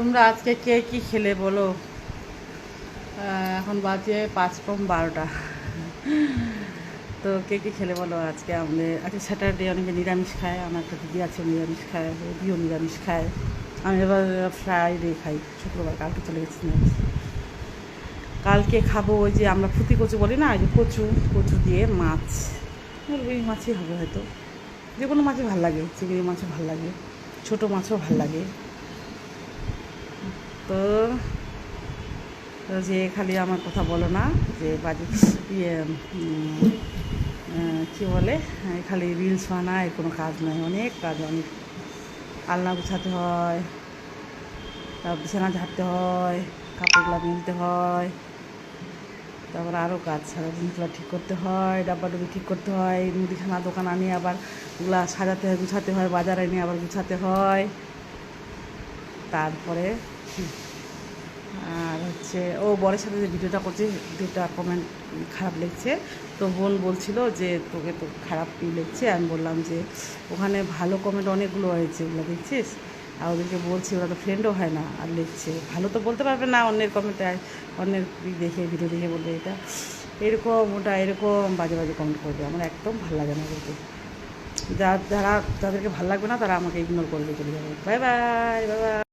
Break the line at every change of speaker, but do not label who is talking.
তোমরা আজকে কে কি খেলে বলো? এখন বাজে 5:12। তো কে কি খেলে বলো? আজকে আমাদের আজকে স্যাটারডে, অনেকে নিরামিষ খায়। আমার একটা দিদি আছে নিরামিষ খায়, দিদিও নিরামিষ খায়। আমি এবার ফ্রাইডে খাই, শুক্রবার। কালকে চলে গেছি না, কালকে খাবো ওই যে আমরা ফুটি কচু বলি না, ওই যে কচু কচু দিয়ে মাছ। রুই মাছই হবে হয়তো, যে কোনো মাছই ভালো লাগে, চিংড়ি মাছও ভালো লাগে, ছোটো মাছও ভালো লাগে। তো যে খালি আমার কথা বলো না, যে বাড়ি ইয়ে কী বলে, খালি রিলস বানায়, কোনো কাজ নয়, অনেক কাজ। অনেক আলনা গুছাতে হয়, তারপর বিছানা ঝাড়তে হয়, কাপড়গুলো মিলতে হয়, তারপর আরও কাজ, সারা জিনিসগুলো ঠিক করতে হয়, ডাব্বাডুবি ঠিক করতে হয়, মুদিখানা দোকান আনি আবার ওগুলা সাজাতে হয়, গুছাতে হয়, বাজারে নিয়ে আবার গুছাতে হয়। তারপরে আর হচ্ছে ও বরের সাথে যে ভিডিওটা করছে, ভিডিওটা কমেন্ট খারাপ লেগছে। তো বোন বলছিল যে তোকে তো খারাপ লেগছে। আমি বললাম যে ওখানে ভালো কমেন্ট অনেকগুলো হয়েছে, ওগুলো দেখছিস? আর ওদেরকে বলছি, ওরা তো ফ্রেন্ডও হয় না, আর লিখছে। ভালো তো বলতে পারবে না, অন্যের কমেন্টে, অন্যের দেখে, ভিডিও দেখে বলবে এটা এরকম, ওটা এরকম, বাজে বাজে কমেন্ট করবে। আমার একদম ভালো লাগে না ওদেরকে। যারা যাদেরকে ভালো লাগবে না তারা আমাকে ইগনোর করবে, চলে যাবে। Bye bye, bye bye.